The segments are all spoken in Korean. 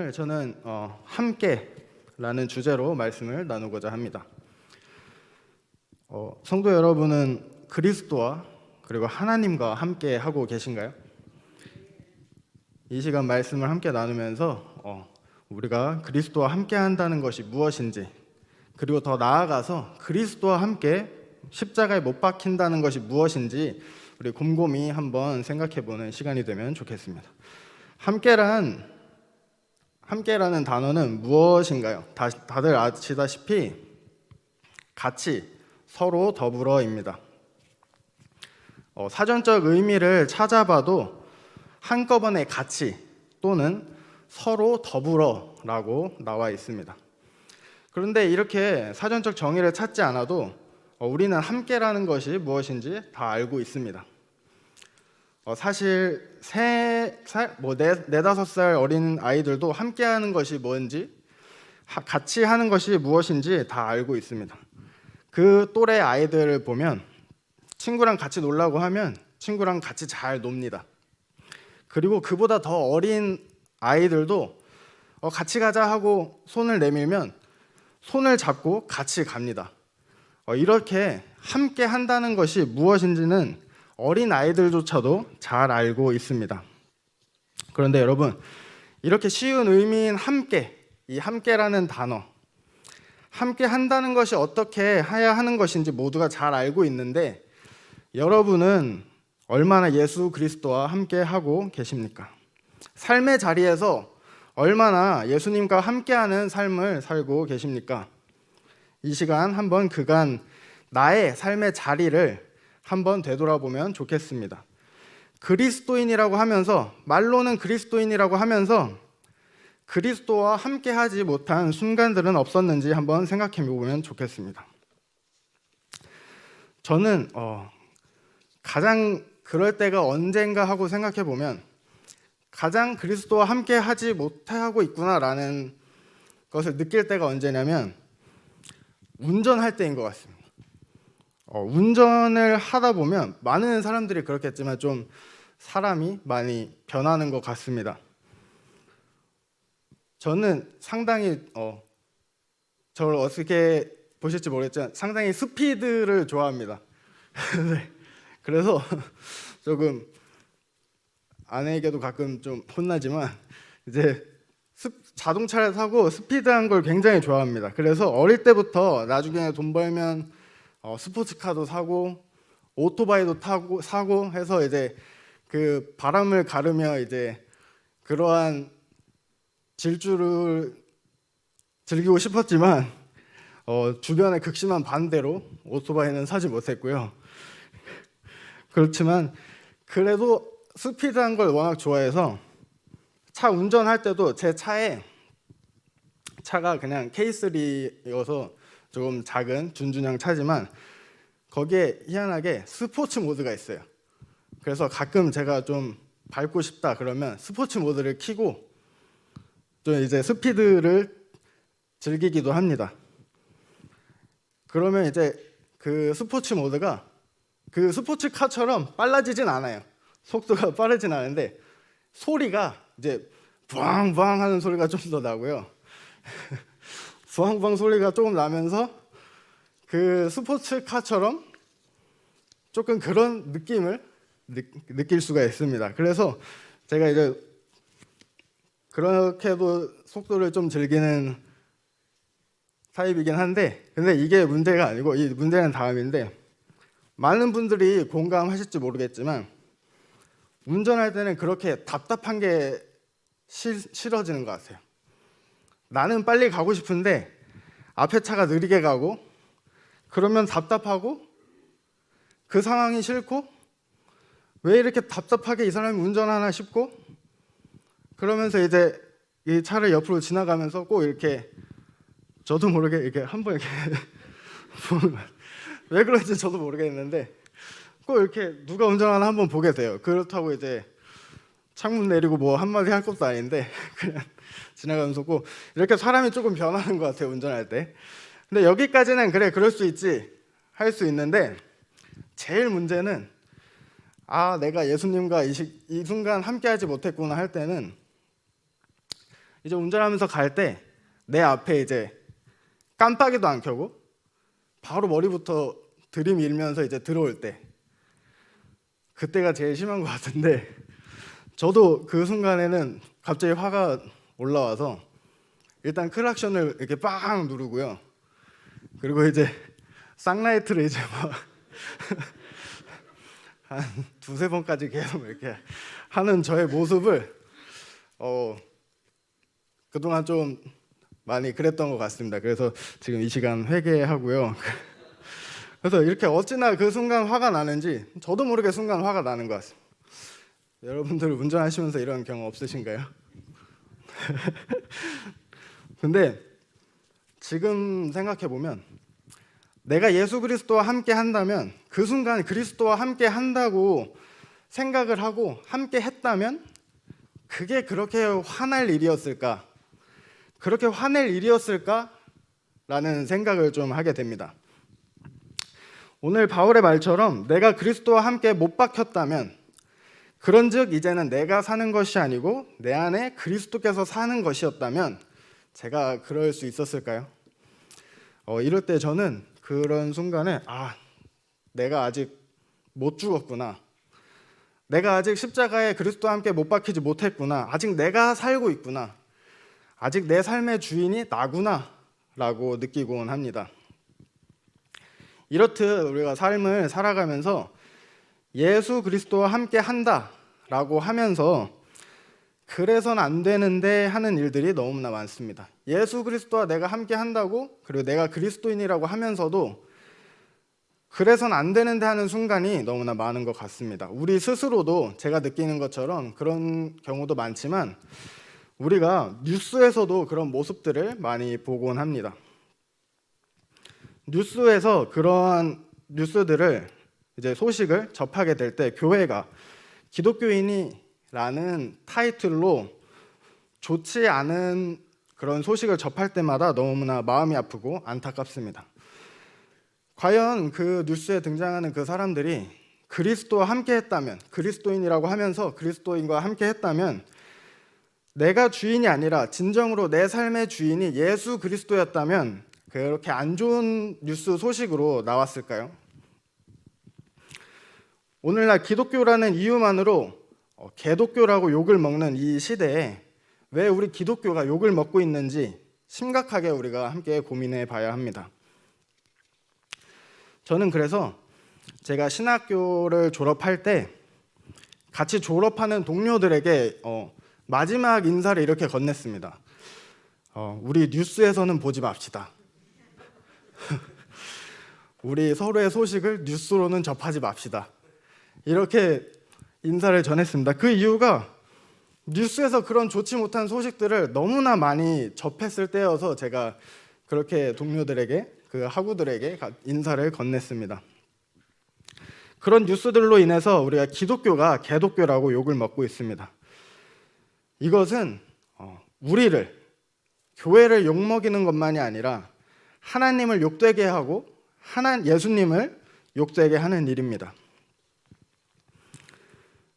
오늘 저는 함께라는 주제로 말씀을 나누고자 합니다. 성도 여러분은 그리스도와 그리고 하나님과 함께 하고 계신가요? 이 시간 말씀을 함께 나누면서 우리가 그리스도와 함께 한다는 것이 무엇인지, 그리고 더 나아가서 그리스도와 함께 십자가에 못 박힌다는 것이 무엇인지 우리 곰곰이 한번 생각해보는 시간이 되면 좋겠습니다. 함께라는 단어는 무엇인가요? 다들 아시다시피 같이, 서로 더불어입니다. 사전적 의미를 찾아봐도 한꺼번에 같이 또는 서로 더불어라고 나와 있습니다. 그런데 이렇게 사전적 정의를 찾지 않아도 우리는 함께라는 것이 무엇인지 다 알고 있습니다. 사실 4-5살 어린 아이들도 함께하는 것이 뭔지, 같이 하는 것이 무엇인지 다 알고 있습니다. 그 또래 아이들을 보면 친구랑 같이 놀라고 하면 친구랑 같이 잘 놉니다. 그리고 그보다 더 어린 아이들도 같이 가자 하고 손을 내밀면 손을 잡고 같이 갑니다. 이렇게 함께 한다는 것이 무엇인지는 어린 아이들조차도 잘 알고 있습니다. 그런데 여러분, 이렇게 쉬운 의미인 함께, 이 함께라는 단어, 함께 한다는 것이 어떻게 해야 하는 것인지 모두가 잘 알고 있는데 여러분은 얼마나 예수 그리스도와 함께 하고 계십니까? 삶의 자리에서 얼마나 예수님과 함께하는 삶을 살고 계십니까? 이 시간 한번 그간 나의 삶의 자리를 한번 되돌아보면 좋겠습니다. 그리스도인이라고 하면서, 말로는 그리스도인이라고 하면서 그리스도와 함께하지 못한 순간들은 없었는지 한번 생각해 보면 좋겠습니다. 저는 가장 그럴 때가 언젠가 하고 생각해 보면 가장 그리스도와 함께하지 못하고 있구나라는 것을 느낄 때가 언제냐면 운전할 때인 것 같습니다. 운전을 하다 보면 많은 사람들이 그렇겠지만 좀 사람이 많이 변하는 것 같습니다. 저는 상당히 저를 어떻게 보실지 모르겠지만 상당히 스피드를 좋아합니다. 네. 그래서 조금 아내에게도 가끔 좀 혼나지만 이제 자동차를 타고 스피드한 걸 굉장히 좋아합니다. 그래서 어릴 때부터 나중에 돈 벌면 스포츠카도 사고 오토바이도 사고 해서 이제 그 바람을 가르며 이제 그러한 질주를 즐기고 싶었지만 주변의 극심한 반대로 오토바이는 사지 못했고요. 그렇지만 그래도 스피드한 걸 워낙 좋아해서 차 운전할 때도 제 차가 그냥 K3여서 조금 작은 준준형 차지만 거기에 희한하게 스포츠 모드가 있어요. 그래서 가끔 제가 좀 밟고 싶다 그러면 스포츠 모드를 켜고 좀 이제 스피드를 즐기기도 합니다. 그러면 이제 그 스포츠 모드가 그 스포츠카처럼 빨라지진 않아요. 속도가 빠르진 않은데 소리가 이제 부앙부앙 하는 소리가 좀 더 나고요. 부앙부앙 소리가 조금 나면서 그 스포츠카처럼 조금 그런 느낌을 느낄 수가 있습니다. 그래서 제가 이제 그렇게도 속도를 좀 즐기는 타입이긴 한데, 근데 이게 문제가 아니고 이 문제는 다음인데, 많은 분들이 공감하실지 모르겠지만 운전할 때는 그렇게 답답한 게 싫어지는 것 같아요. 나는 빨리 가고 싶은데 앞에 차가 느리게 가고 그러면 답답하고 그 상황이 싫고 왜 이렇게 답답하게 이 사람이 운전하나 싶고 그러면서 이제 이 차를 옆으로 지나가면서 꼭 이렇게 저도 모르게 이렇게 한번 이렇게 왜 그런지 저도 모르겠는데 꼭 이렇게 누가 운전하나 한번 보게 돼요. 그렇다고 이제 창문 내리고 뭐 한마디 할 것도 아닌데 그냥 지나가면서 꼭 이렇게 사람이 조금 변하는 것 같아요, 운전할 때. 근데 여기까지는 그래, 그럴 수 있지 할 수 있는데 제일 문제는 내가 예수님과 이 순간 함께하지 못했구나 할 때는 이제 운전하면서 갈 때 내 앞에 이제 깜빡이도 안 켜고 바로 머리부터 들이밀면서 이제 들어올 때, 그때가 제일 심한 것 같은데, 저도 그 순간에는 갑자기 화가 올라와서 일단 클락션을 이렇게 빵 누르고요. 그리고 이제 쌍라이트를 이제 막 한 두세 번까지 계속 이렇게 하는 저의 모습을 그동안 좀 많이 그랬던 것 같습니다. 그래서 지금 이 시간 회개하고요. 그래서 이렇게 어찌나 그 순간 화가 나는지 저도 모르게 순간 화가 나는 것 같습니다. 여러분들 운전하시면서 이런 경험 없으신가요? 근데 지금 생각해 보면 내가 예수 그리스도와 함께 한다면, 그 순간 그리스도와 함께 한다고 생각을 하고 함께 했다면 그게 그렇게 화날 일이었을까? 그렇게 화낼 일이었을까? 라는 생각을 좀 하게 됩니다. 오늘 바울의 말처럼 내가 그리스도와 함께 못 박혔다면, 그런즉 이제는 내가 사는 것이 아니고 내 안에 그리스도께서 사는 것이었다면 제가 그럴 수 있었을까요? 이럴 때 저는 그런 순간에 내가 아직 못 죽었구나, 내가 아직 십자가에 그리스도와 함께 못 박히지 못했구나, 아직 내가 살고 있구나, 아직 내 삶의 주인이 나구나 라고 느끼곤 합니다. 이렇듯 우리가 삶을 살아가면서 예수 그리스도와 함께 한다 라고 하면서 그래서는 안 되는데 하는 일들이 너무나 많습니다. 예수 그리스도와 내가 함께 한다고, 그리고 내가 그리스도인이라고 하면서도 그래서는 안 되는데 하는 순간이 너무나 많은 것 같습니다. 우리 스스로도 제가 느끼는 것처럼 그런 경우도 많지만 우리가 뉴스에서도 그런 모습들을 많이 보곤 합니다. 뉴스에서 그러한 뉴스들을, 이제 소식을 접하게 될 때 교회가 기독교인이라는 타이틀로 좋지 않은 그런 소식을 접할 때마다 너무나 마음이 아프고 안타깝습니다. 과연 그 뉴스에 등장하는 그 사람들이 그리스도와 함께 했다면, 그리스도인이라고 하면서 그리스도인과 함께 했다면 내가 주인이 아니라 진정으로 내 삶의 주인이 예수 그리스도였다면 그렇게 안 좋은 뉴스 소식으로 나왔을까요? 오늘날 기독교라는 이유만으로 개독교라고 욕을 먹는 이 시대에 왜 우리 기독교가 욕을 먹고 있는지 심각하게 우리가 함께 고민해 봐야 합니다. 저는 그래서 제가 신학교를 졸업할 때 같이 졸업하는 동료들에게 마지막 인사를 이렇게 건넸습니다. 우리 뉴스에서는 보지 맙시다. 우리 서로의 소식을 뉴스로는 접하지 맙시다. 이렇게 인사를 전했습니다. 그 이유가 뉴스에서 그런 좋지 못한 소식들을 너무나 많이 접했을 때여서 제가 그렇게 동료들에게, 그 학우들에게 인사를 건넸습니다. 그런 뉴스들로 인해서 우리가 기독교가 개독교라고 욕을 먹고 있습니다. 이것은 우리를, 교회를 욕먹이는 것만이 아니라 하나님을 욕되게 하고 예수님을 욕되게 하는 일입니다.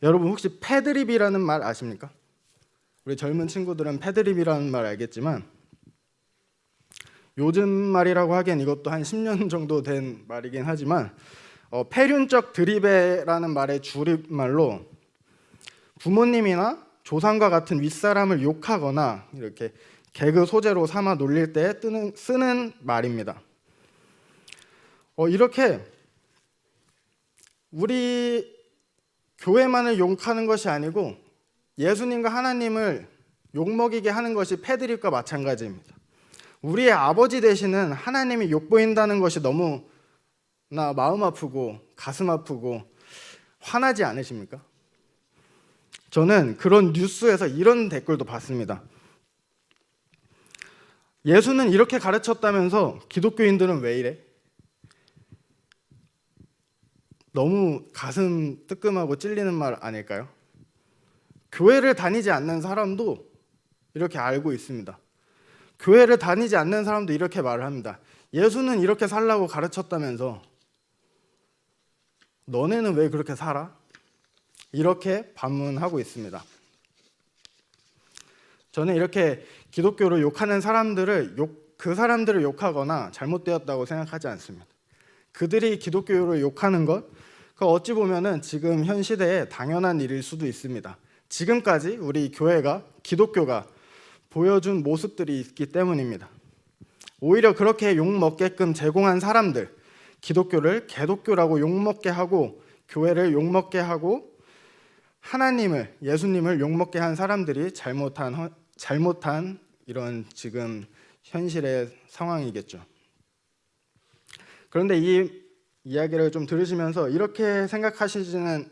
여러분 혹시 패드립이라는 말 아십니까? 우리 젊은 친구들은 패드립이라는 말 알겠지만 요즘 말이라고 하기엔 이것도 한 10년 정도 된 말이긴 하지만 패륜적 드립이라는 말의 줄임말로 부모님이나 조상과 같은 윗사람을 욕하거나 이렇게 개그 소재로 삼아 놀릴 때 쓰는 말입니다. 이렇게 우리 교회만을 욕하는 것이 아니고 예수님과 하나님을 욕먹이게 하는 것이 패드립과 마찬가지입니다. 우리의 아버지 되시는 하나님이 욕보인다는 것이 너무나 마음 아프고 가슴 아프고 화나지 않으십니까? 저는 그런 뉴스에서 이런 댓글도 봤습니다. 예수는 이렇게 가르쳤다면서 기독교인들은 왜 이래? 너무 가슴 뜨끔하고 찔리는 말 아닐까요? 교회를 다니지 않는 사람도 이렇게 알고 있습니다. 교회를 다니지 않는 사람도 이렇게 말을 합니다. 예수는 이렇게 살라고 가르쳤다면서 너네는 왜 그렇게 살아? 이렇게 반문하고 있습니다. 저는 이렇게 기독교를 욕하는 그 사람들을 욕하거나 잘못되었다고 생각하지 않습니다. 그들이 기독교를 욕하는 것, 그 어찌 보면은 지금 현 시대에 당연한 일일 수도 있습니다. 지금까지 우리 교회가, 기독교가 보여준 모습들이 있기 때문입니다. 오히려 그렇게 욕먹게끔 제공한 사람들, 기독교를 개독교라고 욕먹게 하고 교회를 욕먹게 하고 하나님을, 예수님을 욕먹게 한 사람들이 잘못한 이런 지금 현실의 상황이겠죠. 그런데 이 이야기를 좀 들으시면서 이렇게 생각하시지는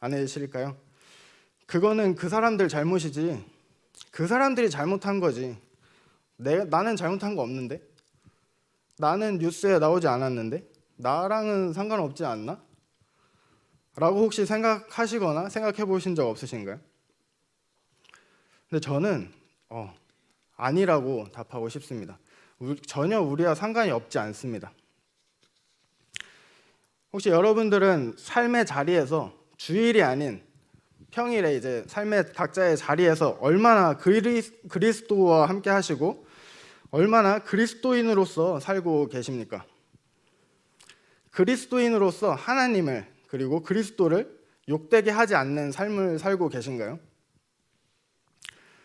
않으실까요? 그거는 그 사람들 잘못이지, 그 사람들이 잘못한 거지, 나는 잘못한 거 없는데? 나는 뉴스에 나오지 않았는데? 나랑은 상관없지 않나? 라고 혹시 생각하시거나 생각해 보신 적 없으신가요? 근데 저는 아니라고 답하고 싶습니다. 전혀 우리와 상관이 없지 않습니다. 혹시 여러분들은 삶의 자리에서, 주일이 아닌 평일에 이제 삶의 각자의 자리에서 얼마나 그리스도와 함께 하시고 얼마나 그리스도인으로서 살고 계십니까? 그리스도인으로서 하나님을 그리고 그리스도를 욕되게 하지 않는 삶을 살고 계신가요?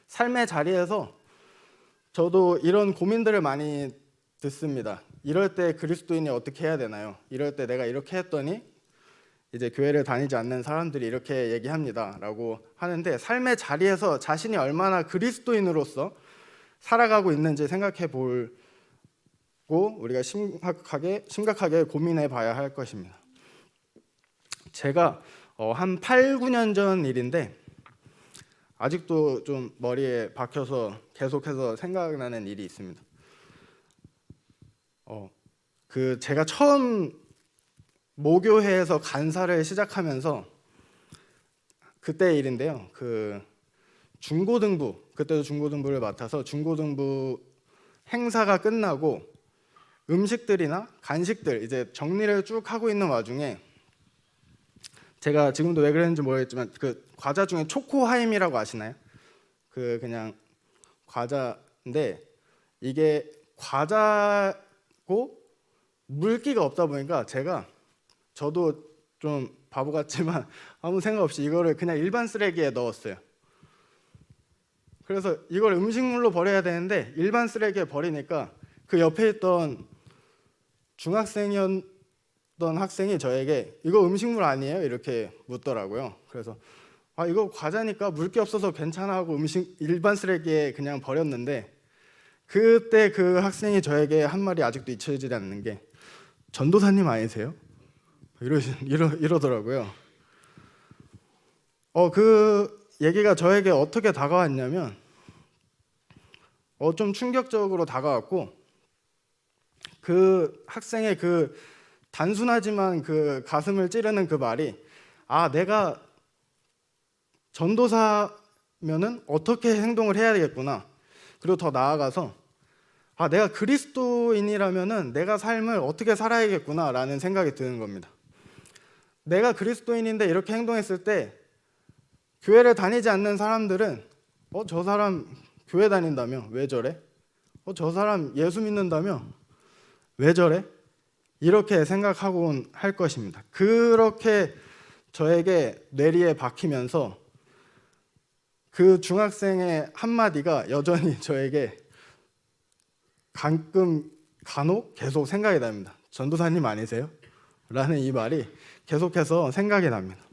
삶의 자리에서 저도 이런 고민들을 많이 듣습니다. 이럴 때 그리스도인이 어떻게 해야 되나요? 이럴 때 내가 이렇게 했더니 이제 교회를 다니지 않는 사람들이 이렇게 얘기합니다 라고 하는데, 삶의 자리에서 자신이 얼마나 그리스도인으로서 살아가고 있는지 생각해 보고 우리가 심각하게 고민해 봐야 할 것입니다. 제가 한 8, 9년 전 일인데 아직도 좀 머리에 박혀서 계속해서 생각나는 일이 있습니다. 제가 처음 모교회에서 간사를 시작하면서 그때 일인데요. 그때도 중고등부를 맡아서 중고등부 행사가 끝나고 음식들이나 간식들 이제 정리를 쭉 하고 있는 와중에, 제가 지금도 왜 그랬는지 모르겠지만 그 과자 중에 초코하임이라고 아시나요? 그냥 과자인데 이게 과자고 물기가 없다 보니까 저도 좀 바보 같지만 아무 생각 없이 이거를 그냥 일반 쓰레기에 넣었어요. 그래서 이걸 음식물로 버려야 되는데 일반 쓰레기에 버리니까 그 옆에 있던 중학생이었던 학생이 저에게 이거 음식물 아니에요? 이렇게 묻더라고요. 그래서 이거 과자니까 물기 없어서 괜찮아 하고 일반 쓰레기에 그냥 버렸는데, 그때 그 학생이 저에게 한 말이 아직도 잊혀지지 않는 게 전도사님 아니세요? 이러더라고요. 그 얘기가 저에게 어떻게 다가왔냐면 좀 충격적으로 다가왔고, 그 학생의 그 단순하지만 그 가슴을 찌르는 그 말이 내가 전도사면은 어떻게 행동을 해야 되겠구나, 그리고 더 나아가서 내가 그리스도인이라면은 내가 삶을 어떻게 살아야겠구나 라는 생각이 드는 겁니다. 내가 그리스도인인데 이렇게 행동했을 때 교회를 다니지 않는 사람들은 저 사람 교회 다닌다며 왜 저래? 저 사람 예수 믿는다며 왜 저래? 이렇게 생각하곤 할 것입니다. 그렇게 저에게 뇌리에 박히면서 그 중학생의 한마디가 여전히 저에게 간혹 계속 생각이 납니다. 전도사님 아니세요? 라는 이 말이 계속해서 생각이 납니다.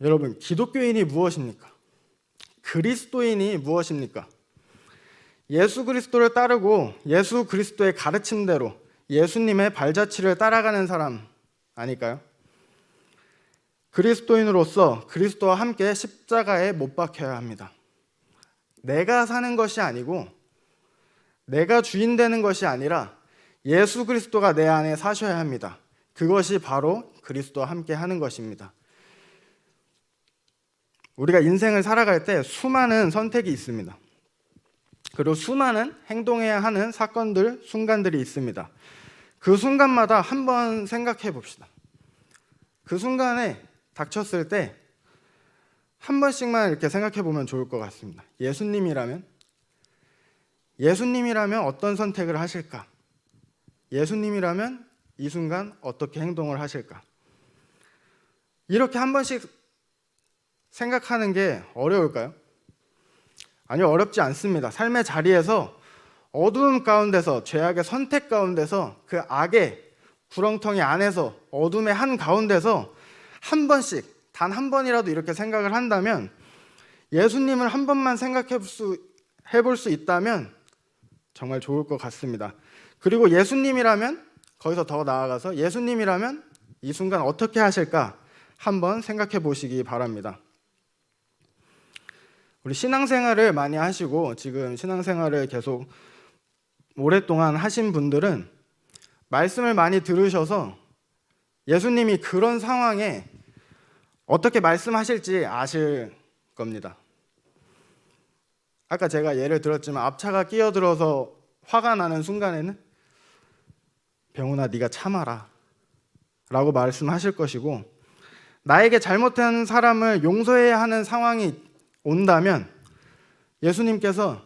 여러분, 기독교인이 무엇입니까? 그리스도인이 무엇입니까? 예수 그리스도를 따르고 예수 그리스도의 가르침대로 예수님의 발자취를 따라가는 사람 아닐까요? 그리스도인으로서 그리스도와 함께 십자가에 못 박혀야 합니다. 내가 사는 것이 아니고 내가 주인 되는 것이 아니라 예수 그리스도가 내 안에 사셔야 합니다. 그것이 바로 그리스도와 함께 하는 것입니다. 우리가 인생을 살아갈 때 수많은 선택이 있습니다. 그리고 수많은 행동해야 하는 사건들, 순간들이 있습니다. 그 순간마다 한번 생각해 봅시다. 그 순간에 닥쳤을 때 한 번씩만 이렇게 생각해 보면 좋을 것 같습니다. 예수님이라면 어떤 선택을 하실까? 예수님이라면 이 순간 어떻게 행동을 하실까? 이렇게 한 번씩 생각하는 게 어려울까요? 아니요, 어렵지 않습니다. 삶의 자리에서 어두움 가운데서, 죄악의 선택 가운데서, 그 악의 구렁텅이 안에서, 어둠의 한 가운데서 한 번씩, 단 한 번이라도 이렇게 생각을 한다면, 예수님을 한 번만 해볼 수 있다면 정말 좋을 것 같습니다. 그리고 예수님이라면, 거기서 더 나아가서 예수님이라면 이 순간 어떻게 하실까 한번 생각해 보시기 바랍니다. 우리 신앙생활을 많이 하시고 지금 신앙생활을 계속 오랫동안 하신 분들은 말씀을 많이 들으셔서 예수님이 그런 상황에 어떻게 말씀하실지 아실 겁니다. 아까 제가 예를 들었지만 앞차가 끼어들어서 화가 나는 순간에는 병훈아 네가 참아라 라고 말씀하실 것이고, 나에게 잘못한 사람을 용서해야 하는 상황이 온다면 예수님께서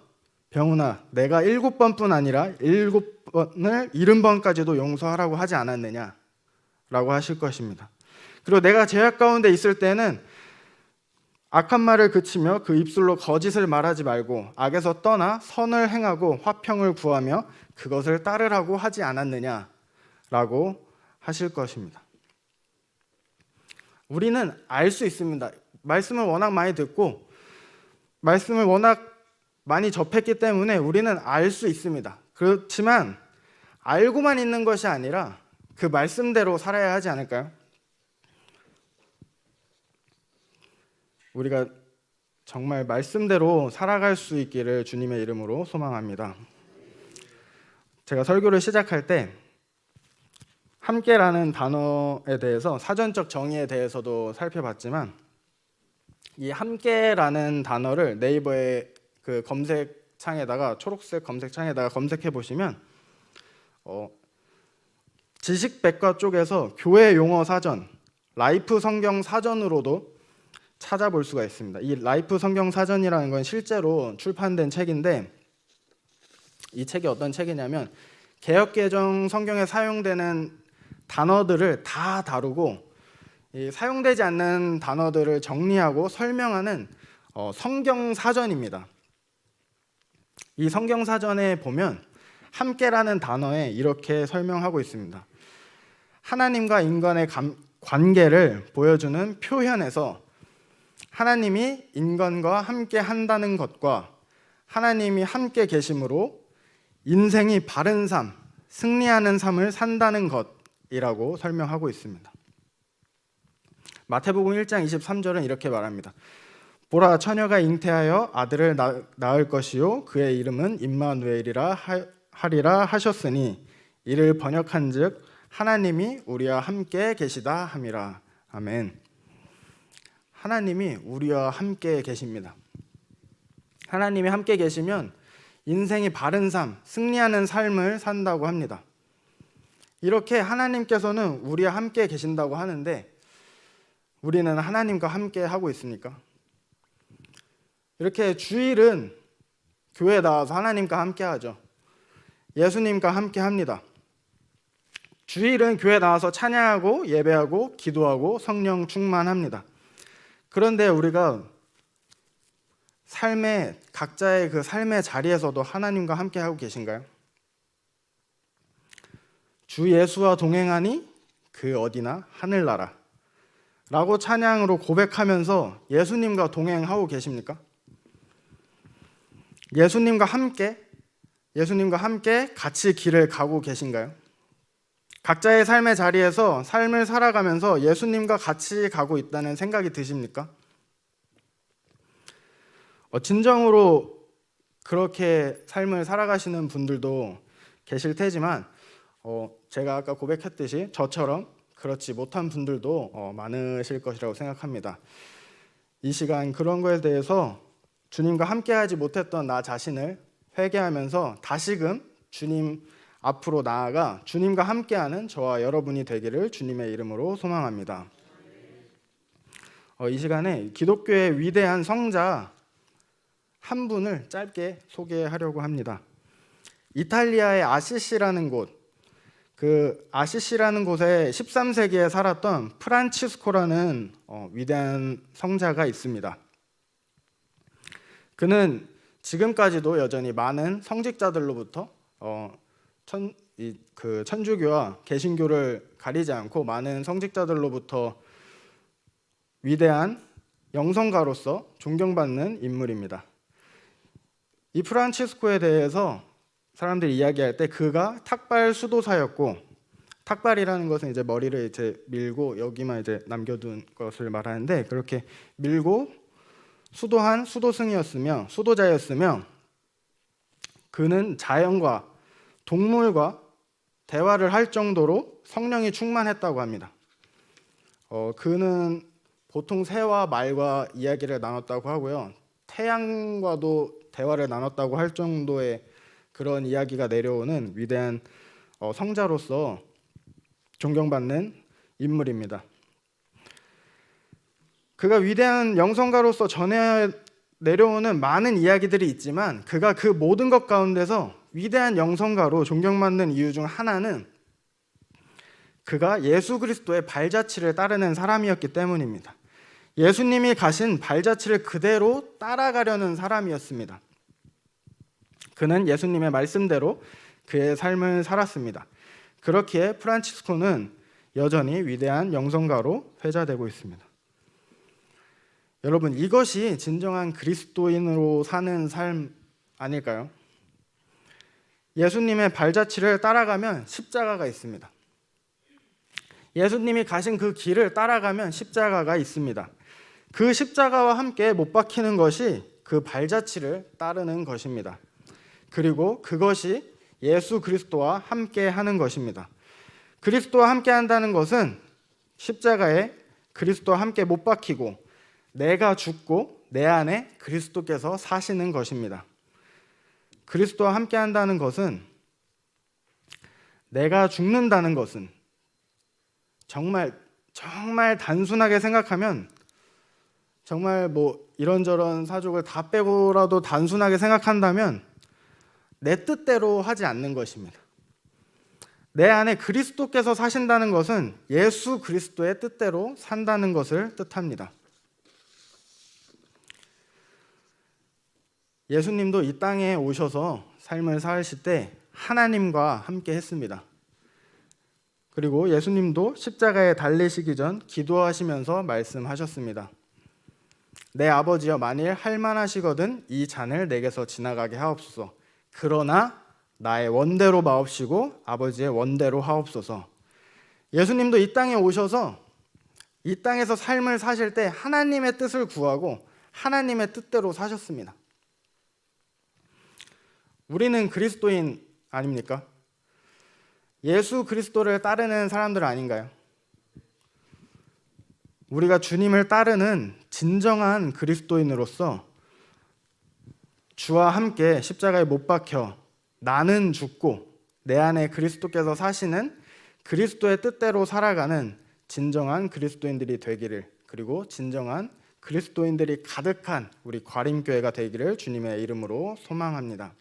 병훈아 내가 7번뿐 아니라 7번을 70번까지도 용서하라고 하지 않았느냐 라고 하실 것입니다. 그리고 내가 죄악 가운데 있을 때는 악한 말을 그치며 그 입술로 거짓을 말하지 말고 악에서 떠나 선을 행하고 화평을 구하며 그것을 따르라고 하지 않았느냐 라고 하실 것입니다. 우리는 알 수 있습니다. 말씀을 워낙 많이 듣고 말씀을 워낙 많이 접했기 때문에 우리는 알 수 있습니다. 그렇지만 알고만 있는 것이 아니라 그 말씀대로 살아야 하지 않을까요? 우리가 정말 말씀대로 살아갈 수 있기를 주님의 이름으로 소망합니다. 제가 설교를 시작할 때 함께라는 단어에 대해서 사전적 정의에 대해서도 살펴봤지만, 이 함께라는 단어를 네이버의 그 검색창에다가, 초록색 검색창에다가 검색해 보시면 지식백과 쪽에서 교회 용어 사전, 라이프 성경 사전으로도 찾아볼 수가 있습니다. 이 라이프 성경 사전이라는 건 실제로 출판된 책인데, 이 책이 어떤 책이냐면 개역개정 성경에 사용되는 단어들을 다 다루고 사용되지 않는 단어들을 정리하고 설명하는 성경 사전입니다. 이 성경 사전에 보면 함께라는 단어에 이렇게 설명하고 있습니다. 하나님과 인간의 관계를 보여주는 표현에서 하나님이 인간과 함께 한다는 것과 하나님이 함께 계심으로 인생이 바른 삶, 승리하는 삶을 산다는 것이라고 설명하고 있습니다. 마태복음 1장 23절은 이렇게 말합니다. 보라, 처녀가 잉태하여 아들을 낳을 것이요 그의 이름은 임마누엘이라 하리라 하셨으니 이를 번역한즉 하나님이 우리와 함께 계시다 함이라. 아멘. 하나님이 우리와 함께 계십니다. 하나님이 함께 계시면 인생이 바른 삶, 승리하는 삶을 산다고 합니다. 이렇게 하나님께서는 우리와 함께 계신다고 하는데 우리는 하나님과 함께 하고 있습니까? 이렇게 주일은 교회에 나와서 하나님과 함께 하죠. 예수님과 함께 합니다. 주일은 교회에 나와서 찬양하고 예배하고 기도하고 성령 충만합니다. 그런데 우리가 각자의 그 삶의 자리에서도 하나님과 함께 하고 계신가요? 주 예수와 동행하니 그 어디나 하늘나라 라고 찬양으로 고백하면서 예수님과 동행하고 계십니까? 예수님과 함께 같이 길을 가고 계신가요? 각자의 삶의 자리에서 삶을 살아가면서 예수님과 같이 가고 있다는 생각이 드십니까? 진정으로 그렇게 삶을 살아가시는 분들도 계실 테지만 제가 아까 고백했듯이 저처럼 그렇지 못한 분들도 많으실 것이라고 생각합니다. 이 시간 그런 거에 대해서 주님과 함께하지 못했던 나 자신을 회개하면서 다시금 주님 앞으로 나아가 주님과 함께하는 저와 여러분이 되기를 주님의 이름으로 소망합니다. 이 시간에 기독교의 위대한 성자 한 분을 짧게 소개하려고 합니다. 이탈리아의 아시시라는 곳, 그 아시시라는 곳에 13세기에 살았던 프란치스코라는 위대한 성자가 있습니다. 그는 지금까지도 여전히 많은 성직자들로부터 천주교와 개신교를 가리지 않고 많은 성직자들로부터 위대한 영성가로서 존경받는 인물입니다. 이 프란치스코에 대해서 사람들이 이야기할 때 그가 탁발 수도사였고, 탁발이라는 것은 이제 머리를 이제 밀고 여기만 이제 남겨둔 것을 말하는데, 그렇게 밀고 수도한 수도자였으며 그는 자연과 동물과 대화를 할 정도로 성령이 충만했다고 합니다. 그는 보통 새와 말과 이야기를 나눴다고 하고요. 태양과도 대화를 나눴다고 할 정도의 그런 이야기가 내려오는 위대한 성자로서 존경받는 인물입니다. 그가 위대한 영성가로서 전해 내려오는 많은 이야기들이 있지만 그가 그 모든 것 가운데서 위대한 영성가로 존경받는 이유 중 하나는 그가 예수 그리스도의 발자취를 따르는 사람이었기 때문입니다. 예수님이 가신 발자취를 그대로 따라가려는 사람이었습니다. 그는 예수님의 말씀대로 그의 삶을 살았습니다. 그렇기에 프란치스코는 여전히 위대한 영성가로 회자되고 있습니다. 여러분, 이것이 진정한 그리스도인으로 사는 삶 아닐까요? 예수님의 발자취를 따라가면 십자가가 있습니다. 예수님이 가신 그 길을 따라가면 십자가가 있습니다. 그 십자가와 함께 못 박히는 것이 그 발자취를 따르는 것입니다. 그리고 그것이 예수 그리스도와 함께 하는 것입니다. 그리스도와 함께 한다는 것은 십자가에 그리스도와 함께 못 박히고 내가 죽고 내 안에 그리스도께서 사시는 것입니다. 그리스도와 함께 한다는 것은 내가 죽는다는 것은 정말 단순하게 생각하면 정말 뭐 이런저런 사족을 다 빼고라도 단순하게 생각한다면 내 뜻대로 하지 않는 것입니다. 내 안에 그리스도께서 사신다는 것은 예수 그리스도의 뜻대로 산다는 것을 뜻합니다. 예수님도 이 땅에 오셔서 삶을 사실 때 하나님과 함께 했습니다. 그리고 예수님도 십자가에 달리시기 전 기도하시면서 말씀하셨습니다. 내 아버지여, 만일 할만하시거든 이 잔을 내게서 지나가게 하옵소서. 그러나 나의 원대로 마옵시고 아버지의 원대로 하옵소서. 예수님도 이 땅에 오셔서 이 땅에서 삶을 사실 때 하나님의 뜻을 구하고 하나님의 뜻대로 사셨습니다. 우리는 그리스도인 아닙니까? 예수 그리스도를 따르는 사람들 아닌가요? 우리가 주님을 따르는 진정한 그리스도인으로서 주와 함께 십자가에 못 박혀 나는 죽고 내 안에 그리스도께서 사시는 그리스도의 뜻대로 살아가는 진정한 그리스도인들이 되기를, 그리고 진정한 그리스도인들이 가득한 우리 과림교회가 되기를 주님의 이름으로 소망합니다.